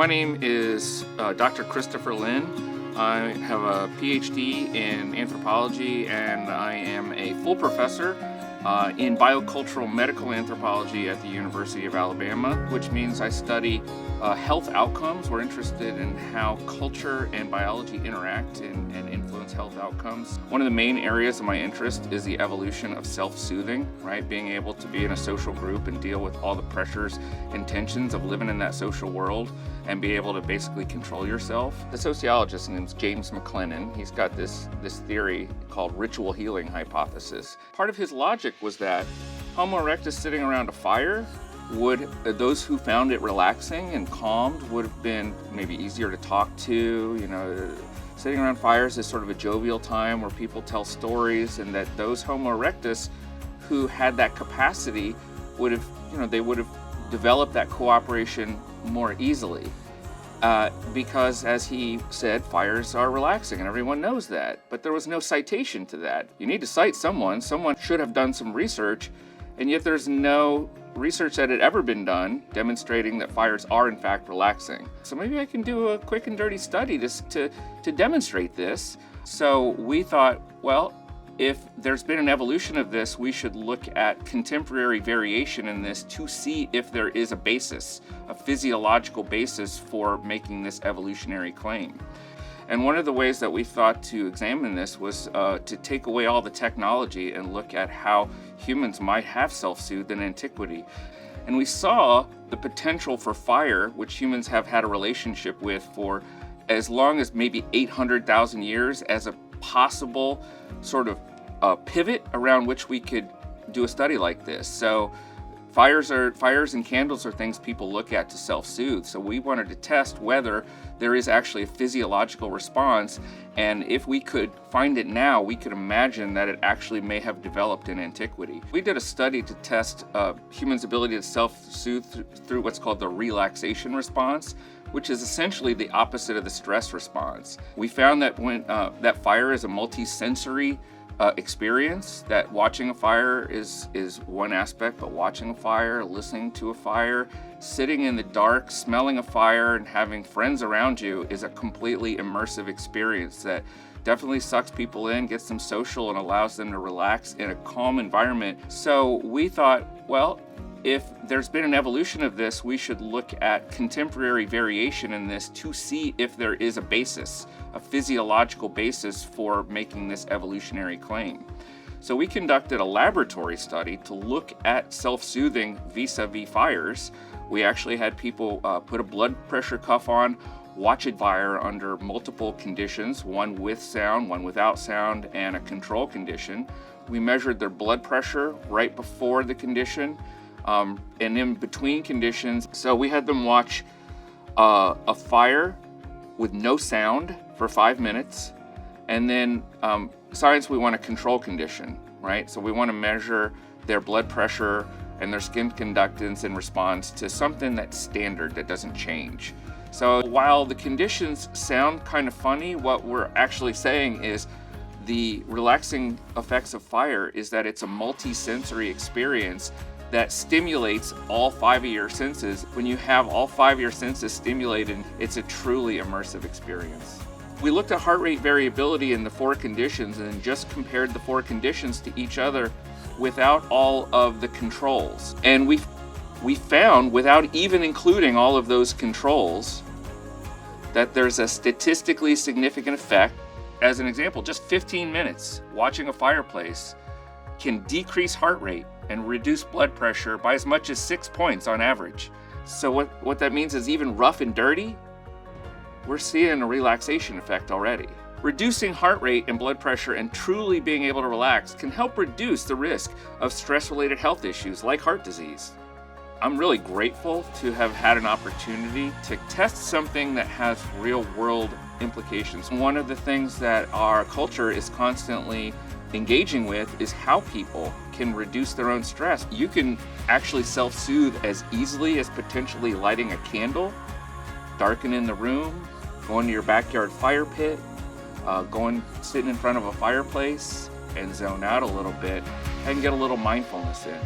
My name is Dr. Christopher Lin. I have a PhD in anthropology, and I am a full professor in biocultural medical anthropology at the University of Alabama, which means I study health outcomes. We're interested in how culture and biology interact and influence health outcomes. One of the main areas of my interest is the evolution of self-soothing, right? Being able to be in a social group and deal with all the pressures and tensions of living in that social world and be able to basically control yourself. The sociologist named James McLennan, he's got this theory called ritual healing hypothesis. Part of his logic was that Homo erectus sitting around a fire those who found it relaxing and calmed would have been maybe easier to talk to. You know, sitting around fires is sort of a jovial time where people tell stories, and that those Homo erectus who had that capacity would have developed that cooperation more easily. Because, as he said, fires are relaxing, and everyone knows that. But there was no citation to that. You need to cite someone. Someone should have done some research, and yet there's no research that had ever been done demonstrating that fires are in fact relaxing. So maybe I can do a quick and dirty study to demonstrate this. So we thought, well, if there's been an evolution of this, we should look at contemporary variation in this to see if there is a basis, a physiological basis for making this evolutionary claim. And one of the ways that we thought to examine this was to take away all the technology and look at how humans might have self-soothed in antiquity. And we saw the potential for fire, which humans have had a relationship with for as long as maybe 800,000 years, as a possible sort of pivot around which we could do a study like this. So fires and candles are things people look at to self-soothe. So we wanted to test whether there is actually a physiological response, and if we could find it now, we could imagine that it actually may have developed in antiquity. We did a study to test humans' ability to self-soothe through what's called the relaxation response, which is essentially the opposite of the stress response. We found that when that fire is a multi-sensory experience, that watching a fire is one aspect, but watching a fire, listening to a fire, sitting in the dark, smelling a fire, and having friends around you is a completely immersive experience that definitely sucks people in, gets them social, and allows them to relax in a calm environment. So we thought, well, if there's been an evolution of this, we should look at contemporary variation in this to see if there is a basis, a physiological basis for making this evolutionary claim. So we conducted a laboratory study to look at self-soothing vis-a-vis fires. We actually had people put a blood pressure cuff on, watch a fire under multiple conditions, one with sound, one without sound, and a control condition. We measured their blood pressure right before the condition, and in between conditions. So we had them watch a fire with no sound for 5 minutes, and then science, we want a control condition, right? So we want to measure their blood pressure and their skin conductance in response to something that's standard, that doesn't change. So while the conditions sound kind of funny, what we're actually saying is the relaxing effects of fire is that it's a multi-sensory experience that stimulates all 5 of your senses. When you have all 5 of your senses stimulated, it's a truly immersive experience. We looked at heart rate variability in the 4 conditions and then just compared the 4 conditions to each other without all of the controls. And we found, without even including all of those controls, that there's a statistically significant effect. As an example, just 15 minutes watching a fireplace can decrease heart rate and reduce blood pressure by as much as 6 points on average. So what that means is, even rough and dirty, we're seeing a relaxation effect already. Reducing heart rate and blood pressure and truly being able to relax can help reduce the risk of stress-related health issues like heart disease. I'm really grateful to have had an opportunity to test something that has real-world implications. One of the things that our culture is constantly engaging with is how people can reduce their own stress. You can actually self-soothe as easily as potentially lighting a candle, darkening the room, going to your backyard fire pit, sitting in front of a fireplace and zone out a little bit and get a little mindfulness in.